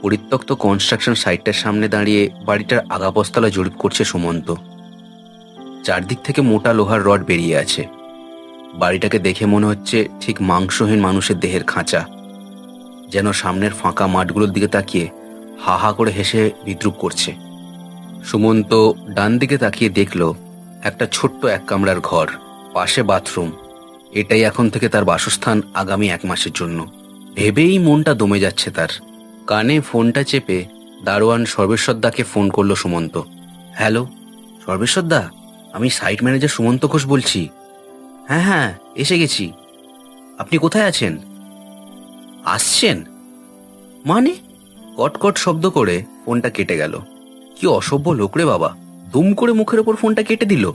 পরিত্যক্ত কনস্ট্রাকশন সাইটটার সামনে দাঁড়িয়ে বাড়িটার আগাবস্তলা জরিপ করছে সুমন্ত। চারদিক থেকে মোটা লোহার রড বেরিয়ে আছে। বাড়িটাকে দেখে মনে হচ্ছে ঠিক মাংসহীন মানুষের দেহের খাঁচা। যেন সামনের ফাঁকা মাঠগুলোর দিকে তাকিয়ে হা হা করে হেসে বিদ্রুপ করছে। সুমন্ত ডান দিকে তাকিয়ে দেখল একটা ছোট্ট এক কামরার ঘর, পাশে বাথরুম। এটাই এখন থেকে তার বাসস্থান আগামী 1 মাসের জন্য। ভেবেই মনটা দমে যাচ্ছে তার। কানে ফোনটা চেপে দারোয়ান সর্বেশ্বরদাকে ফোন করলো সুমন্ত। হ্যালো সর্বেশ্বরদা, আমি সাইট ম্যানেজার সুমন্ত ঘোষ বলছি। হ্যাঁ হ্যাঁ, এসে গেছি। আপনি কোথায় আছেন? আসছেন মানে? কটকট শব্দ করে ফোনটা কেটে গেল। কি অসভ্য লোক রে বাবা, দুম করে মুখের ওপর ফোনটা কেটে দিল।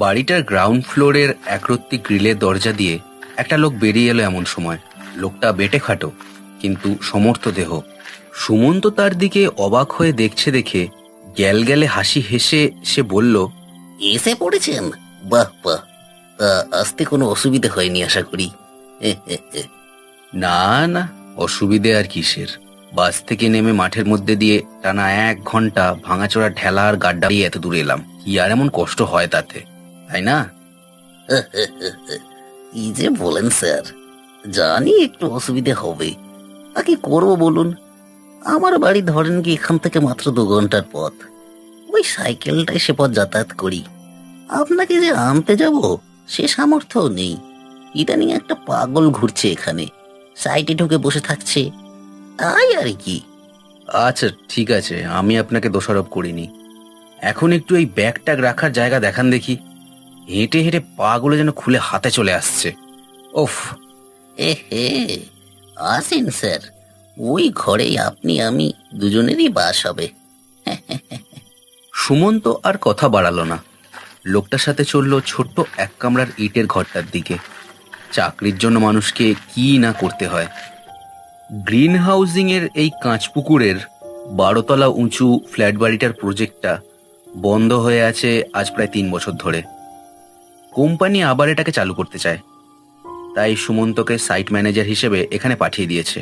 বাড়িটার গ্রাউন্ড ফ্লোরের একরত্তি গ্রিলের দরজা দিয়ে একটা লোক বেরিয়ে এলো এমন সময়। লোকটা বেটে খাটো কিন্তু সমর্থ দেহ। সুমন্ত তার দিকে অবাক হয়ে দেখছে দেখে গ্যালগ্যালে হাসি হেসে সে বলল, এসে পড়েছেন? বাহ বাহ, আসতে কোনো অসুবিধা হয়নি আশা করি। না না, অসুবিধে আর কিসের। বাস থেকে নেমে মাঠের মধ্যে দিয়ে টানা 1 ঘন্টা ভাঙাচোরা ঠেলা আর গাড্ডা দিয়ে এত দূরে এলাম। কি আর এমন কষ্ট হয় তাতে, তাই না? কি যে বলেন স্যার, জানি একটু অসুবিধা হবে, তা কি করবো বলুন। আমার বাড়ি ধরেন কি এখান থেকে মাত্র 2 ঘন্টার পথ। ওই সাইকেলটায় সে পথ যাতায়াত করি। আপনাকে যে আনতে যাব সে সামর্থ্য নেই। ইদানিং একটা পাগল ঘুরছে এখানে, সাইটে ঢুকে বসে থাকছে, তাই আর কি। আচ্ছা ঠিক আছে, আমি আপনাকে দোষারোপ করিনি। এখন একটু এই ব্যাগ ট্যাগ রাখার জায়গা দেখান দেখি। হেঁটে হেঁটে পা গুলো যেন খুলে হাতে চলে আসছে। ওফ! হে, আসেন স্যার, ওই ঘরেই আপনি আমি দুজনেরই বাস হবে। সুমন্ত আর কথা বাড়ালো না। লোকটার সাথে চলল ছোট্ট 1 কামরার ইটের ঘরটার দিকে। চাকরির জন্য মানুষকে কি না করতে হয়। গ্রিন হাউজিং এর এই কাঁচপুকুরের 12 তলা উঁচু ফ্ল্যাট বাড়িটার প্রজেক্টটা বন্ধ হয়ে আছে আজ প্রায় 3 বছর ধরে। কোম্পানি আবার এটাকে চালু করতে চায়, তাই সুমন্তকে সাইট ম্যানেজার হিসেবে এখানে পাঠিয়ে দিয়েছে।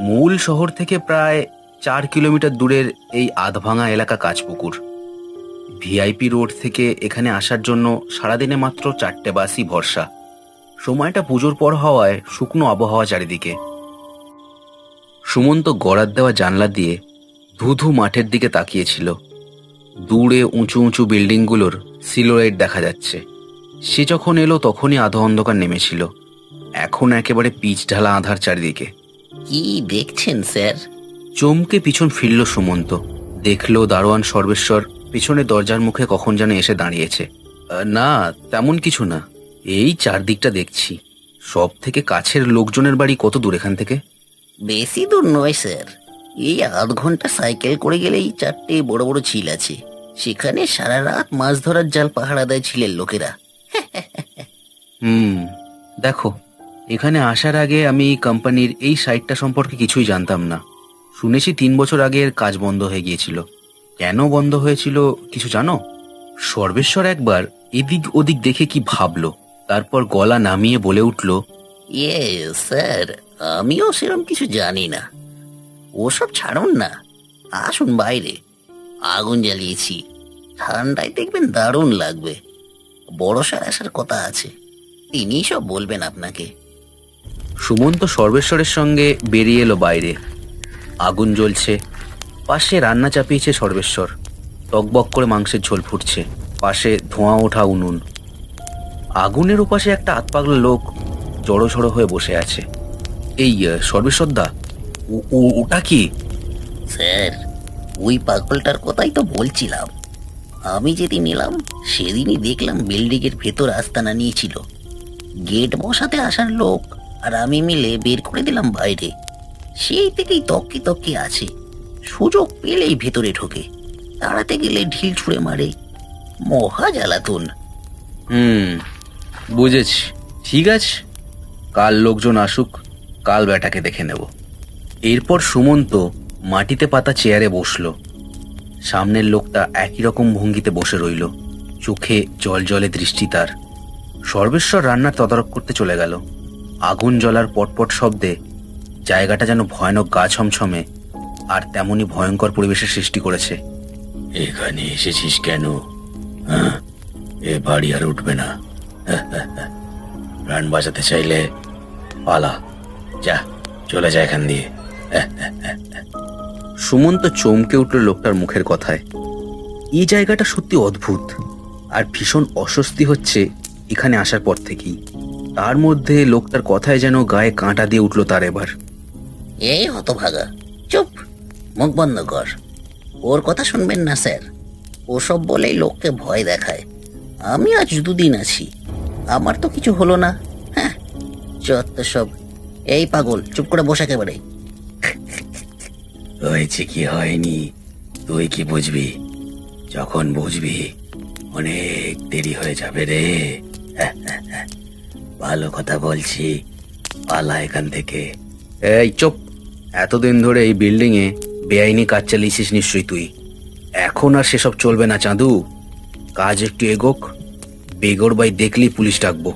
মূল শহর থেকে প্রায় 4 কিলোমিটার দূরের এই আধভাঙা এলাকা কাঁচপুকুর। ভিআইপি রোড থেকে এখানে আসার জন্য সারাদিনে মাত্র 4টে বাসই ভরসা। সময়টা পুজোর পর হওয়ায় শুকনো আবহাওয়া চারিদিকে। সুমন্ত গড়ার দেওয়া জানলা দিয়ে ধুধু মাঠের দিকে তাকিয়েছিল। দূরে উঁচু উঁচু বিল্ডিংগুলোর সিলোরেট দেখা যাচ্ছে। সে যখন এলো তখনই আধো অন্ধকার নেমেছিল। এখন একেবারে পিচ ঢালা আধার চারিদিকে। কি দেখছেন স্যার? চমকে পিছন ফিরল সুমন্ত। দেখলো দারোয়ান সর্বেশ্বর পিছনে দরজার মুখে কখন যেন এসে দাঁড়িয়েছে। না তেমন কিছু না, এই চারদিকটা দেখছি। সব থেকে কাছের লোকজনের বাড়ি কত দূর এখান থেকে? বেশি দূর নয় স্যার, এই আধ ঘন্টা সাইকেল করে গেলেই 4টে বড় বড় ঝিল আছে। সেখানে সারা রাত মাছ ধরার জাল পাহারা দেয় ঝিলের লোকেরা। দেখো, এখানে আসার আগে আমি কোম্পানির এই সাইটটা সম্পর্কে কিছুই জানতাম না। শুনেছি 3 বছর আগে এর কাজ বন্ধ হয়ে গিয়েছিল। কেন বন্ধ হয়েছিল কিছু জানো? সর্বেশ্বর একবার এদিক ওদিক দেখে কি ভাবলো, তারপর গলা নামিয়ে বলে উঠল, ইয়ে স্যার, আমিও সেরকম কিছু জানি না। ওসব ছাড়ুন না, আসুন বাইরে, আগুন জ্বালিয়েছি। ঠান্ডায় দেখবেন দারুণ লাগবে। বড় স্যার আসার কথা আছে, তিনি সব বলবেন আপনাকে। সুমন্ত সর্বেশ্বরের সঙ্গে বেরিয়ে এলো বাইরে। আগুন জ্বলছে, পাশে রান্না চাপিয়েছে সর্বেশ্বর। টকবক করে মাংসের ঝোল ফুটছে, পাশে ধোঁয়া ওঠা উনুন। আগুনের ওপাশে একটা আতপাগলা লোক জড়ো ঝড়ো হয়ে বসে আছে। এই সর্বেশ্বরদা, ওটা কি? স্যার, ওই পাগলটার কথাই তো বলছিলাম। আমি যেদিন এলাম সেদিনই দেখলাম বিল্ডিং এর ভেতর আস্তানা নিয়েছিল। গেট বসাতে আসার লোক আর আমি মিলে বের করে দিলাম বাইরে। সেই থেকেই তক্কি তক্কি আছে, সুযোগ পেলেই ভেতরে ঢোকে, তাড়াতে গেলে ঢিল ছুঁড়ে মারে। মহা জ্বালাতন। বুঝেছি, ঠিক আছে, কাল লোকজন আসুক, কাল ব্যাটাকে দেখে নেব। এরপর সুমন্ত মাটিতে পাতা চেয়ারে বসল। সামনের লোকটা একই রকম ভঙ্গিতে বসে রইল, চোখে জল জলে দৃষ্টি তার। সর্বেশ্বর রান্নার তদারক করতে চলে গেল। আগুন জ্বলার পটপট শব্দে জায়গাটা যেন ভয়ানক গা ছমছমে, আর তেমনি ভয়ঙ্কর পরিবেশের সৃষ্টি করেছে। এখানে এসেছিস কেন? হ্যাঁ, এ বাড়ি আর উঠবে না। প্রাণ বাঁচাতে চাইলে পালা, যা, চলে যা এখান দিয়ে। সুমন্ত চমকে উঠল লোকটার মুখের কথায়। এই জায়গাটা সত্যি অদ্ভুত, আর ভীষণ অস্বস্তি হচ্ছে এখানে আসার পর থেকেই। তার মধ্যে লোকটার কথায় যেন গায়ে কাঁটা দিয়ে উঠল তার এবার। এই হতভাগা, চুপ, মুখ বন্ধ কর। ওর কথা শুনবেন না স্যার, ওসব বলেই লোককে ভয় দেখায়। আমি আজ দুদিন আছি, আমার তো কিছু হলো না। হ্যাঁ, যত সব। এই পাগল, চুপ করে বসে একেবারে। হয়েছে কি হয়নি তুই কি বুঝবি? যখন বুঝবি অনেক দেরি হয়ে যাবে রে। ভালো কথা বলছি, পালা এখান থেকে। এই চুপ! এতদিন ধরে এই বিল্ডিং এ বেআইনি কাজ চালিয়েছিস নিশ্চয়ই তুই। এখন আর সেসব চলবে না চাঁদু। কাজ একটু এগোক, বেগরবাই দেখলেই পুলিশ ডাকবো।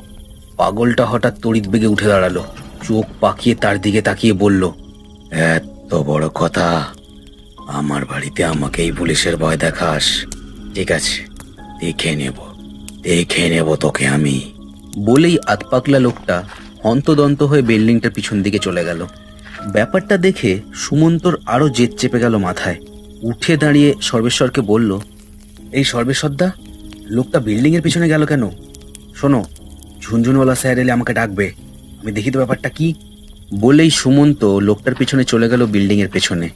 পাগলটা হঠাৎ তড়িৎ বেগে উঠে দাঁড়ালো, চোখ পাকিয়ে তার দিকে তাকিয়ে বলল, এত বড় কথা? আমার বাড়িতে আমাকেই পুলিশের ভয় দেখাস? ঠিক আছে, দেখে নেব তোকে আমি। বলেই আতপাকলা লোকটা হন্তদন্ত হয়ে বিল্ডিংটার পিছন দিকে চলে গেল। ব্যাপারটা দেখে সুমন্তর আরো জেদ চেপে গেল মাথায়। উঠে দাঁড়িয়ে সর্বেশ্বরকে বলল, এই সর্বেশ্বরদা, লোকটা বিল্ডিং এর পিছনে গেল কেন? শোনো, ঝুনঝুনওয়ালা স্যার এলে আমাকে ডাকবে, আমি দেখি তো ব্যাপারটা কি। বলেই সুমন্ত লোকটার পিছনে চলে গেল বিল্ডিং এর পেছনে।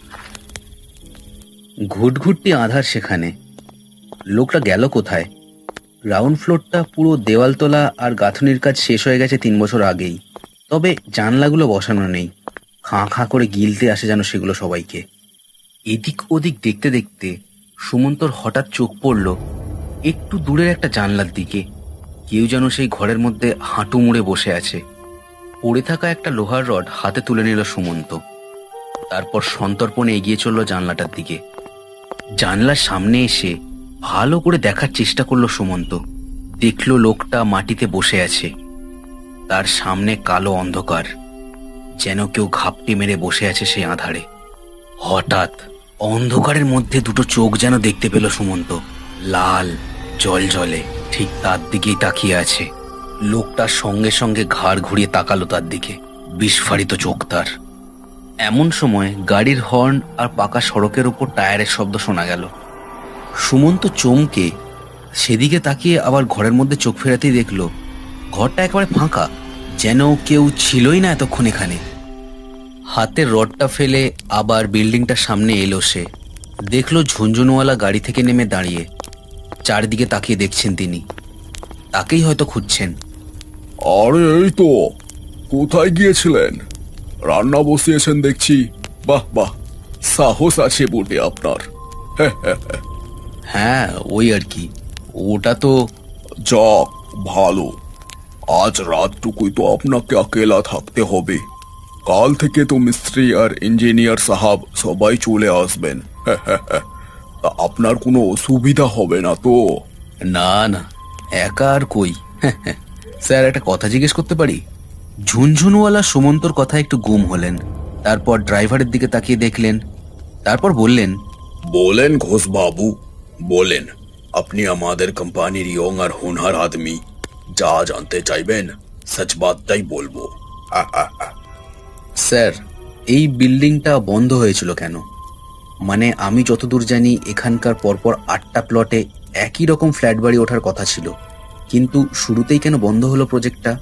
ঘুটঘুটটি আধার সেখানে। লোকটা গেল কোথায়? গ্রাউন্ড ফ্লোরটা পুরো দেওয়ালতলা আর গাঁথনির কাজ শেষ হয়ে গেছে 3 বছর আগেই, তবে জানলাগুলো বসানো নেই। খাঁ খাঁ করে গিলতে আসে যেন সেগুলো সবাইকে। এদিক ওদিক দেখতে দেখতে সুমন্তর হঠাৎ চোখ পড়ল একটু দূরের একটা জানলার দিকে। কেউ যেন সেই ঘরের মধ্যে হাঁটু মুড়ে বসে আছে। পড়ে থাকা একটা লোহার রড হাতে তুলে নিল সুমন্ত। তারপর সন্তর্পণে এগিয়ে চলল জানলাটার দিকে। জানলার সামনে এসে ভালো করে দেখার চেষ্টা করলো সুমন্ত। দেখল লোকটা মাটিতে বসে আছে। তার সামনে কালো অন্ধকার, যেন কেউ ঘাপটি মেরে বসে আছে সেই আঁধারে। হঠাৎ অন্ধকারের মধ্যে দুটো চোখ যেন দেখতে পেল সুমন্ত, লাল জলজলে, ঠিক তার দিকেই তাকিয়ে আছে। লোকটার সঙ্গে সঙ্গে ঘাড় ঘুরিয়ে তাকালো তার দিকে, বিস্ফারিত চোখ তার। এমন সময় গাড়ির হর্ন আর পাকা সড়কের উপর টায়ারের শব্দ শোনা গেল। সুমন্ত চমকে সেদিকে তাকিয়ে আবার ঘরের মধ্যে চোখ ফেরাতেই দেখল ঘরটা একেবারে ফাঁকা, যেন কেউ ছিলই না এতক্ষণ এখানে। হাতের রডটা ফেলে আবার বিল্ডিংটার সামনে এলো সে। দেখলো ঝুনঝুনওয়ালা গাড়ি থেকে নেমে দাঁড়িয়ে চারদিকে তাকিয়ে দেখছেন তিনি। তাকেই হয়তো খুঁজছেন। আরে এই তো, কোথায় গিয়েছিলেন? রান্না বসিয়েছেন দেখছি। বাহ বাহ, সাহস আছে বটে আপনার। হ্যাঁ, ওই আর কি। ওটা তো যাক, ভালো। আজ রাতটুকুই তো আপনাকে একেলা থাকতে হবে। কাল থেকে তো মিস্ত্রি আর ইঞ্জিনিয়ার সাহাব সবাই চলে আসবেন। তা আপনার কোনো অসুবিধা হবে না তো? না না, একা আর কই। স্যার, একটা কথা জিজ্ঞেস করতে পারি? ঝুনঝুনওয়ালা সুমন্তর কথা একটু গুম হলেন, তারপর ড্রাইভারের দিকে তাকিয়ে দেখলেন, তারপর বললেন, বলেন ঘোষ বাবু, বলেন। আপনি আমাদের কোম্পানির ইয়ং আর হুনহার আদমি, যা জানতে চাইবেন সচ বাতটাই বলবো। স্যার, এই বিল্ডিংটা বন্ধ হয়েছিল কেন? মানে আমি যতদূর জানি এখানকার পরপর 8টা প্লটে একই রকম ফ্ল্যাট বাড়ি ওঠার কথা ছিল, কিন্তু শুরুতেই কেন বন্ধ হলো প্রজেক্টটা,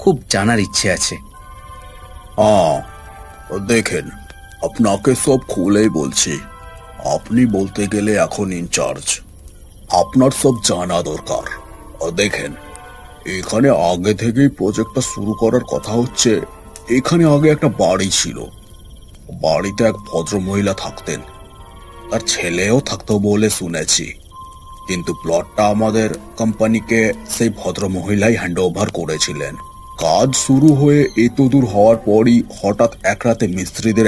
খুব জানার ইচ্ছে আছে। হ্যাঁ, দেখেন, আপনাকে সব খুলেই বলছি। আপনি বলতে গেলে এখন ইনচার্জ, আপনার সব জানা দরকার। দেখেন, এখানে আগে থেকেই প্রজেক্টটা শুরু করার কথা হচ্ছে। এখানে আগে একটা বাড়ি ছিল, বাড়িতে এক ভদ্রমহিলা থাকতেন, তার ছেলেও থাকতো বলে শুনেছি। কিন্তু প্লটটা আমাদের কোম্পানিকে সেই ভদ্রমহিলাই হ্যান্ড ওভার করেছিলেন। কাজ শুরু হয়ে এত দূর হওয়ার পরই হঠাৎ এক রাতে মিস্ত্রিদের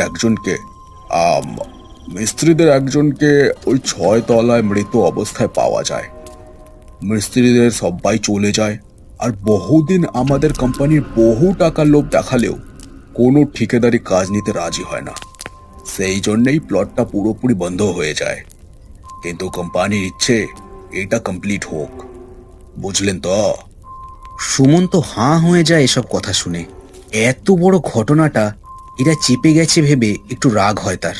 একজনকে ওই 6 তলায় মৃত অবস্থায় পাওয়া যায়। মিস্ত্রিদের সবাই চলে যায়, আর বহুদিন আমাদের কোম্পানির বহু টাকার লোভ দেখালেও কোনো ঠিকাদারি কাজ নিতে রাজি হয় না। সেই জন্যই প্লটটা পুরোপুরি বন্ধ হয়ে যায়। কিন্তু কোম্পানির ইচ্ছে এটা কমপ্লিট হোক, বুঝলেন তো? সুমন্ত হাঁ হয়ে যায় এসব কথা শুনে। এত বড় ঘটনাটা এরা চেপে গেছে ভেবে একটু রাগ হয় তার।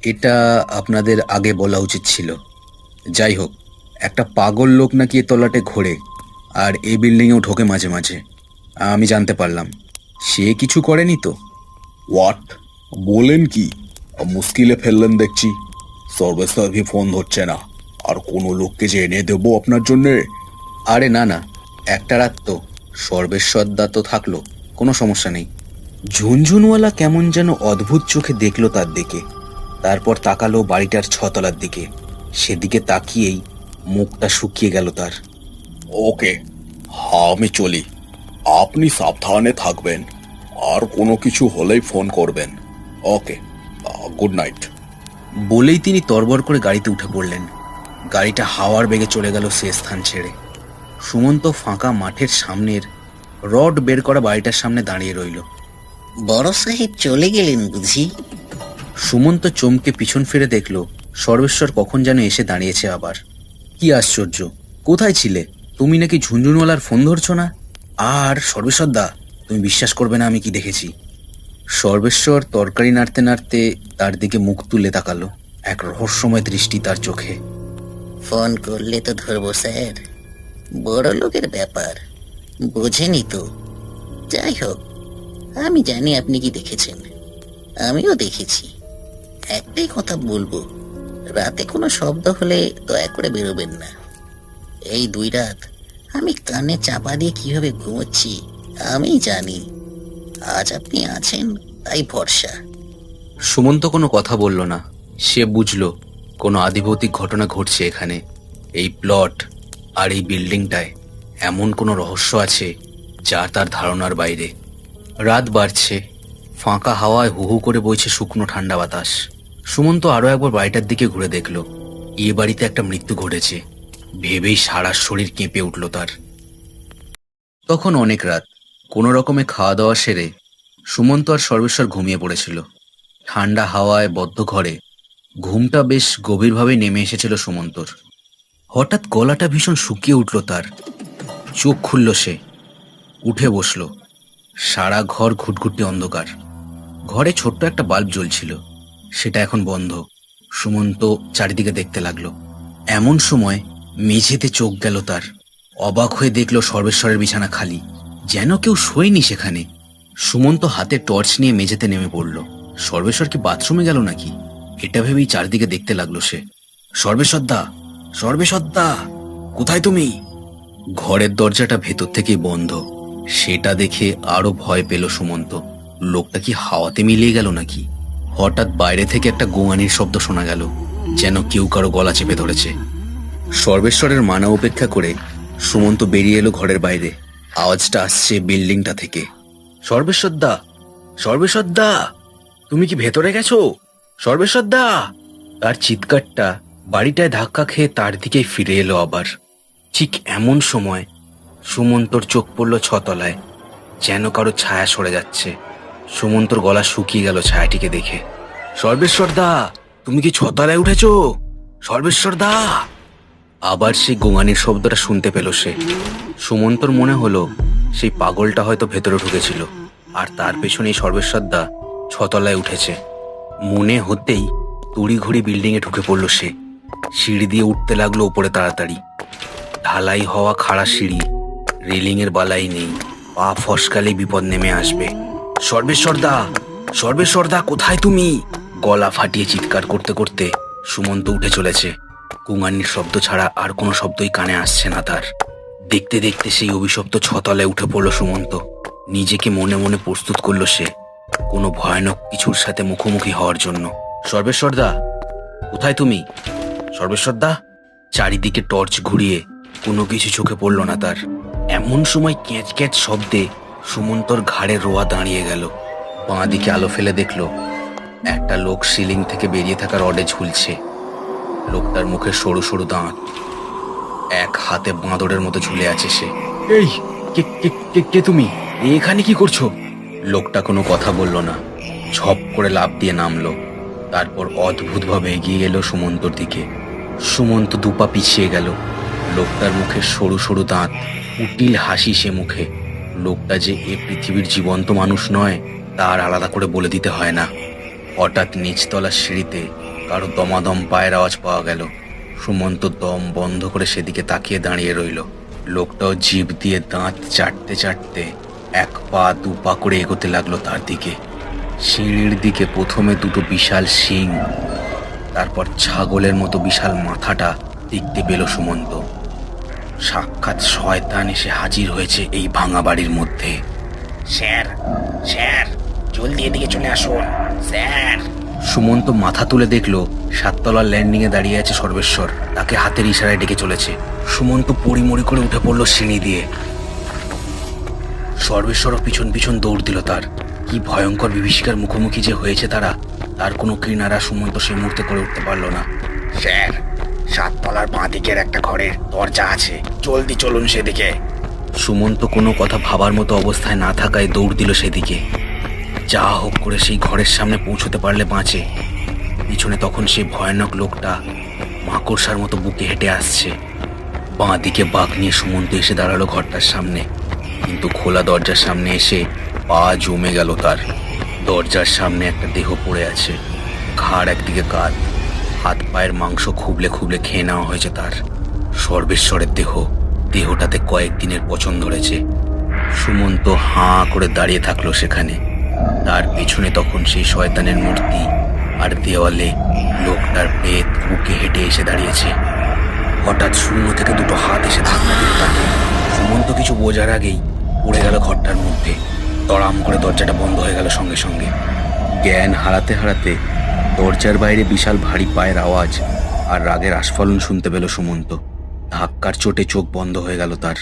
এটা আপনাদের আগে বলা উচিত ছিল। যাই হোক, একটা পাগল লোক নাকি এ তলাটে ঘোরে আর এই বিল্ডিংয়েও ঢোকে মাঝে মাঝে। আমি জানতে পারলাম। সে কিছু করেনি তো? হোয়াট বলেন কি? মুশকিলে ফেললেন দেখছি। সর্বেশ্বর কি ফোন ধরছে না? আর কোনো লোককে যে এনে দেবো আপনার জন্যে? আরে না না, একটা রাত তো, সর্বেশ্বর দা তো থাকলো, কোনো সমস্যা নেই। ঝুনঝুনওয়ালা কেমন যেন অদ্ভুত চোখে দেখলো তার দিকে, তারপর তাকালো বাড়িটার ছতলার দিকে। সেদিকে তাকিয়েই মুখটা শুকিয়ে গেল তার। ওকে, হ্যাঁ আমি চলি। আপনি সাবধানে থাকবেন, আর কোনো কিছু হলেই ফোন করবেন। ওকে, গুড নাইট। বলেই তিনি তরবর করে গাড়িতে উঠে পড়লেন। গাড়িটা হাওয়ার বেগে চলে গেল সে স্থান ছেড়ে। সুমন্ত ফাঁকা মাঠের সামনের রড বের করা বাড়িটার সামনে দাঁড়িয়ে রইল। বড় সাহেব চলে গেলেন বুঝি? সুমন্ত চমকে পিছন ফিরে দেখল সর্বেশ্বর কখন যেন এসে দাঁড়িয়েছে আবার। কি আশ্চর্য, কোথায় ছিলে? তুমি নাকি ঝুনঝুনওয়ালার ফোন ধরছো না? আর সর্বেশ্বর দা, তুমি বিশ্বাস করবে না আমি কি দেখেছি। সর্বেশ্বর তরকারি নাড়তে নাড়তে তার দিকে মুখ তুলে তাকালো। এক রহস্যময় দৃষ্টি তার চোখে। ফোন করলে তো ধরবো স্যার, বড় লোকের ব্যাপার, বোঝেনি তো। যাই হোক, আমি জানি আপনি কি দেখেছেন, আমিও দেখেছি। একটাই কথা বলবো, রাতে কোনো শব্দ হলে দয়া করে বেরোবেন না। এই 2 রাত আমি কানে চাপা দিয়ে কিভাবে ঘুমোচ্ছি আমি জানি। আজ আপনি আছেন তাই ভরসা। সুমন্ত কোনো কথা বলল না। সে বুঝল কোনো আদিভৌতিক ঘটনা ঘটছে এখানে। এই প্লট আর এই বিল্ডিংটায় এমন কোনো রহস্য আছে যা তার ধারণার বাইরে। রাত বাড়ছে, ফাঁকা হাওয়ায় হু হু করে বইছে শুকনো ঠান্ডা বাতাস। সুমন্ত আরও একবার বাড়িটার দিকে ঘুরে দেখল এ বাড়িতে একটা মৃত্যু ঘটেছে। ভেবেই সারা শরীর কেঁপে উঠল তার। তখন অনেক রাত। কোনো রকমে খাওয়া দাওয়া সেরে সুমন্ত আর সর্বেশ্বর ঘুমিয়ে পড়েছিল। ঠান্ডা হাওয়ায় বদ্ধ ঘরে ঘুমটা বেশ গভীরভাবে নেমে এসেছিল সুমন্তর। হঠাৎ গলাটা ভীষণ শুকিয়ে উঠল তার। চোখ খুলল সে, উঠে বসল। সারা ঘর ঘুটঘুটে অন্ধকার। ঘরে ছোট্ট একটা বাল্ব জ্বলছিল, সেটা এখন বন্ধ। সুমন্ত চারিদিকে দেখতে লাগলো। এমন সময় মেঝেতে চোখ গেল তার। অবাক হয়ে দেখল সর্বেশ্বরের বিছানা খালি, যেন কেউ শোয়নি সেখানে। সুমন্ত হাতে টর্চ নিয়ে মেঝেতে নেমে পড়ল। সর্বেশ্বর কি বাথরুমে গেল নাকি? এটা ভেবেই চারদিকে দেখতে লাগলো সে। সর্বেশ্বর দা, সর্বেশ্বর দা, কোথায় তুমি? ঘরের দরজাটা ভেতর থেকেই বন্ধ। সেটা দেখে আরো ভয় পেল সুমন্ত। লোকটা কি হাওয়াতে মিলিয়ে গেল নাকি? হঠাৎ বাইরে থেকে একটা গোঙানির শব্দ শোনা গেল, যেন কেউ কারো গলা চেপে ধরেছে। সর্বেশ্বরের মানা উপেক্ষা করে সুমন্ত বেরিয়ে এলো ঘরের বাইরে। আওয়াজটা আসছে বিল্ডিংটা থেকে। সর্বেশ্বর দা, সর্বেশ্বর দা, তুমি কি ভেতরে গেছো? সর্বেশ্বর দা! তার চিৎকারটা বাড়িটায় ধাক্কা খেয়ে তার দিকেই ফিরে এলো আবার। ঠিক এমন সময় সুমন্তর চোখ পড়ল ছতলায়, যেন কারো ছায়া সরে যাচ্ছে। সুমন্তর গলা শুকিয়ে গেল ছায়াটিকে দেখে। সর্বেশ্বর দা, তুমি কি ছতলায় উঠেছো? সর্বেশ্বর দা! আবার সেই গোঙানির শব্দটা শুনতে পেল সে। সুমন্তর মনে হলো সেই পাগলটা হয়তো ভেতরে ঢুকেছিল, আর তার পেছনেই সর্বেশ্বর দা ছতলায় উঠেছে। মনে হতেই তড়িঘড়ি বিল্ডিংয়ে ঢুকে পড়ল সে। সিঁড়ি দিয়ে উঠতে লাগলো উপরে তাড়াতাড়ি। ঢালাই হওয়া খাড়া সিঁড়ি, রেলিংয়ের বালাই নেই, পা ফসকালেই বিপদ নেমে আসবে। সর্বেশ্বর দা, সর্বেশ্বর দা, কোথায় তুমি? গলা ফাটিয়ে চিৎকার করতে করতে সুমন্ত উঠে চলেছে। কুঙানির শব্দ ছাড়া আর কোনো শব্দই কানে আসছে না তার। দেখতে দেখতে সেই অভিশপ্ত ছতলায় উঠে পড়ল সুমন্ত। নিজেকে মনে মনে প্রস্তুত করলো সে কোনো ভয়ানক কিছুর সাথে মুখোমুখি হওয়ার জন্য। সর্বেশ্বর দা, কোথায় তুমি? সর্বেশ্বর দা! চারিদিকে টর্চ ঘুরিয়ে কোনো কিছু চোখে পড়ল না তার। এমন সময় ক্যাঁচ ক্যাঁচ শব্দে সুমন্তর ঘাড়ে রোয়া দাঁড়িয়ে গেল। বাঁ দিকে আলো ফেলে দেখল একটা লোক সিলিং থেকে বেরিয়ে থাকা রডে ঝুলছে। লোকটার মুখে সরু সরু দাঁত, এক হাতে বাঁদরের মতো ঝুলে আছে সে। এই কে কে কে কে তুমি? এখানে কি করছো? লোকটা কোনো কথা বলল না, ঝপ করে লাফ দিয়ে নামলো। তারপর অদ্ভুতভাবে এগিয়ে এলো সুমন্তর দিকে। সুমন্ত দুপা পিছিয়ে গেল। লোকটার মুখে সরু সরু দাঁত, কুটিল হাসি সে মুখে। লোকটা যে এ পৃথিবীর জীবন্ত মানুষ নয় তার আলাদা করে বলে দিতে হয় না। হঠাৎ নিচতলার সিঁড়িতে কারো দমাদম পায়ের আওয়াজ পাওয়া গেল। সুমন্ত দম বন্ধ করে সেদিকে তাকিয়ে দাঁড়িয়ে রইল। লোকটাও জিভ দিয়ে দাঁত চাটতে চাটতে এক পা দু পা করে এগোতে লাগলো তার দিকে। সিঁড়ির দিকে প্রথমে দুটো বিশাল শিং, তারপর ছাগলের মতো বিশাল মাথাটা দেখতে পেল সুমন্ত। সাক্ষাৎ শয়তান এসে হাজির হয়েছে এই ভাঙা বাড়ির মধ্যে। স্যার, স্যার, জলদি এদিকে চলে আসুন স্যার। সুমন্ত মাথা তুলে দেখলো সাততলার ল্যান্ডিং এ দাঁড়িয়ে আছে সর্বেশ্বর। তাকে হাতের ইশারায় ডেকে চলেছে। সুমন্ত পড়িমড়ি করে উঠে পড়লো সিঁড়ি দিয়ে। সর্বেশ্বরও পিছন পিছন দৌড় দিল তার। কি ভয়ঙ্কর বিভীষিকার মুখোমুখি যে হয়েছে তারা, তার কোনো কিনারা সুমন্ত সেই মুহূর্তে করে উঠতে পারলো না। স্যার, 7 তলার বাঁ দিকের একটা ঘরের দরজা আছে, জলদি চলুন সেদিকে। সুমন্ত কোনো কথা ভাবার মতো অবস্থায় না থাকায় দৌড় দিল সেদিকে। যা হোক করে সেই ঘরের সামনে পৌঁছতে পারলে বাঁচে। পিছনে তখন সেই ভয়ানক লোকটা মাকড়সার মতো বুকে হেঁটে আসছে। বাঁ দিকে বাঁক নিয়ে সুমন্ত এসে দাঁড়ালো ঘরটার সামনে, কিন্তু খোলা দরজার সামনে এসে পা জমে গেল তার। দরজার সামনে একটা দেহ পড়ে আছে, ঘাড় একদিকে কাত, হাত পায়ের মাংস খুবলে খুবলে খেয়ে নেওয়া হয়েছে তার। সর্বেশ্বরের দেহ। দেহটাতে কয়েকদিনের পচন ধরেছে। সুমন্ত হাঁ করে দাঁড়িয়ে থাকলো সেখানে। তার পিছনে তখন সেই শয়তানের মূর্তি, আর দেওয়ালে লোকটার পেট বুকে হেঁটে এসে দাঁড়িয়েছে। হঠাৎ শূন্য থেকে দুটো হাত এসে ধাক্কা দিল তাকে। সুমন্ত কিছু বোঝার আগেই পড়ে গেল ঘরটার মধ্যে। তড়াম করে দরজাটা বন্ধ হয়ে গেল সঙ্গে সঙ্গে। জ্ঞান হারাতে হারাতে দরজার বাইরে বিশাল ভারী পায়ের আওয়াজ আর রাগের আস্ফালন শুনতে পেল সুমন্ত। ধাক্কার চোটে চোখ বন্ধ হয়ে গেল তার।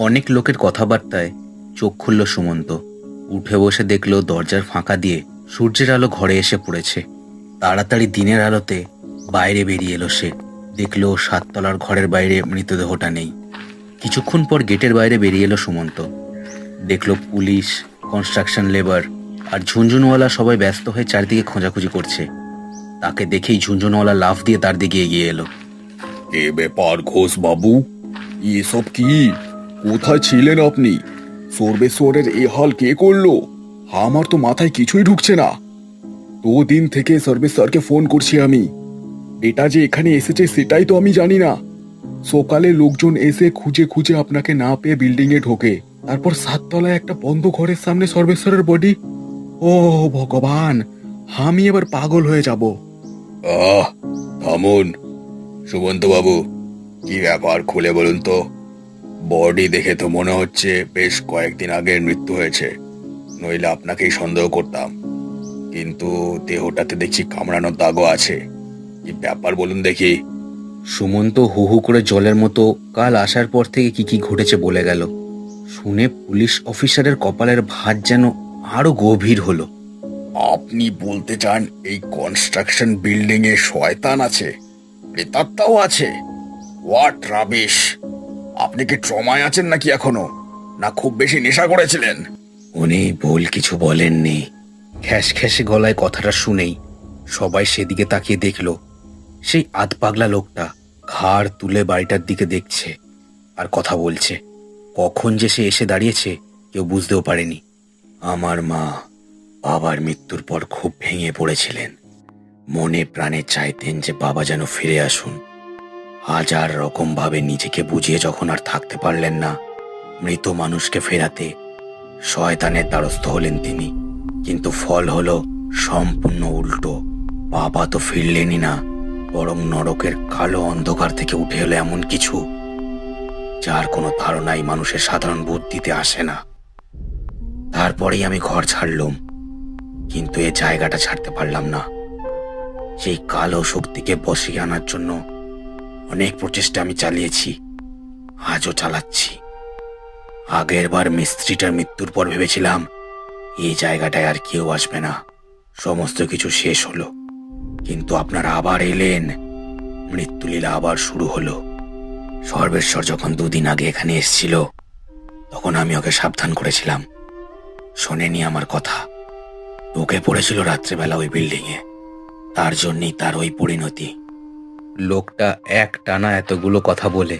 অনেক লোকের কথাবার্তায় চোখ খুলল সুমন্ত। উঠে বসে দেখলো দরজার ফাঁকা দিয়ে সূর্যের আলো ঘরে এসে পড়েছে। তাড়াতাড়ি দিনের আলোতে বাইরে বেরিয়ে এলো সে। দেখলো 7 তলার ঘরের বাইরে মৃতদেহটা নেই। কিছুক্ষণ পর গেটের বাইরে বেরিয়ে এলো সুমন্ত। দেখলো পুলিশ, কনস্ট্রাকশন লেবার আর ঝুনঝুনওয়ালা সবাই ব্যস্ত হয়ে চারদিকে খোঁজাখুঁজি করছে। তাকে দেখেই ঝুনঝুনওয়ালা লাফ দিয়ে তার দিকে এগিয়ে এলো। এ ব্যাপার ঘোষ বাবু, এসব কি? কোথায় ছিলেন আপনি? সর্বেশ্বরের এ হাল কে করলো? আমার তো মাথায় কিছুই ঢুকছে না। 2 দিন থেকে সর্বেশ্বরকে ফোন করছি আমি। এটা যে এখানে এসেছে সেটাই তো আমি জানি না। সকালে লোকজন এসে খুঁজে খুঁজে আপনাকে না পেয়ে বিল্ডিং এ ঢোকে। তারপর 7 তলায় একটা বন্ধ ঘরের সামনে সর্বেশ্বরের বডি। ও ভগবান, আমি এবার পাগল হয়ে যাব। থামুন সুমন্ত বাবু, কি ব্যাপার খুলে বলুন তো। বডি দেখে তো মনে হচ্ছে বেশ কয়েকদিন আগের মৃত্যু হয়েছে, নইলে আপনাকেই সন্দেহ করতাম। কিন্তু দেহটাতে দেখছি কামড়ানোর দাগও আছে। কি ব্যাপার বলুন দেখি। সুমন্ত হু হু করে জলের মতো কাল আসার পর থেকে কি কি ঘটেছে বলে গেল। শুনে পুলিশ অফিসারের কপালের ভাঁজ যেন আরো গভীর হলো। আপনি বলতে চান এই কনস্ট্রাকশন বিল্ডিং এ শয়তান আছে, প্রেতাত্মাও আছে? What rubbish! আপনি কি ট্রমায় আছেন নাকি এখনো, না খুব বেশি নেশা করেছিলেন? উনি ভুল কিছু বলেননি। খ্যাস খ্যাসে গলায় কথাটা শুনেই সবাই সেদিকে তাকিয়ে দেখল। সেই আধ পাগলা লোকটা ঘাড় তুলে বাড়িটার দিকে দেখছে আর কথা বলছে। কখন যে সে এসে দাঁড়িয়েছে কেউ বুঝতেও পারেনি। আমার মা বাবার মৃত্যুর পর খুব ভেঙে পড়েছিলেন। মনে প্রাণে চাইতেন যে বাবা যেন ফিরে আসুন। হাজার রকম ভাবে নিজেকে বুঝিয়ে যখন আর থাকতে পারলেন না, মৃত মানুষকে ফেরাতে শয়তানের দ্বারস্থ হলেন তিনি। কিন্তু ফল হলো সম্পূর্ণ উল্টো। বাবা তো ফিরলেনই না, বরং নরকের কালো অন্ধকার থেকে উঠে এলো এমন কিছু যার কোনো ধারণাই মানুষের সাধারণ বুদ্ধিতে আসে না। তারপরেই আমি ঘর ছাড়লাম, কিন্তু এ জায়গাটা ছাড়তে পারলাম না। সেই কালো শক্তিকে বসিয়ে আনার জন্য অনেক প্রচেষ্টা আমি চালিয়েছি, আজও চালাচ্ছি। আগের বার মিস্ত্রিটার মৃত্যুর পর ভেবেছিলাম এই জায়গাটায় আর কেউ আসবে না, সমস্ত কিছু শেষ হলো। কিন্তু আপনারা আবার এলেন, মৃত্যুলীলা আবার শুরু হলো। সর্বেশ্বর যখন 2 দিন আগে এখানে এসেছিল তখন আমি ওকে সাবধান করেছিলাম, শোনেনি আমার কথা। ঢুকে পড়েছিল রাত্রেবেলা ওই বিল্ডিংয়ে, তার জন্যই তার ওই পরিণতি। লোকটা এক টানা এতগুলো কথা বলে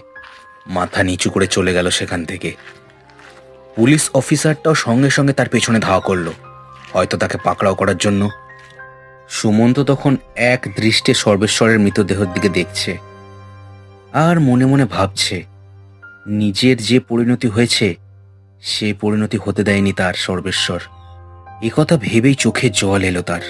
মাথা নিচু করে চলে গেল সেখান থেকে। পুলিশ অফিসারটাও সঙ্গে সঙ্গে তার পেছনে ধাওয়া করলো, হয়তো তাকে পাকড়াও করার জন্য। সুমন্ত তখন এক দৃষ্টে সর্বেশ্বরের মৃতদেহের দিকে দেখছে আর মনে মনে ভাবছে, নিজের যে পরিণতি হয়েছে সে পরিণতি হতে দেয়নি তার সর্বেশ্বর। একথা ভেবেই চোখে জল এলো তার।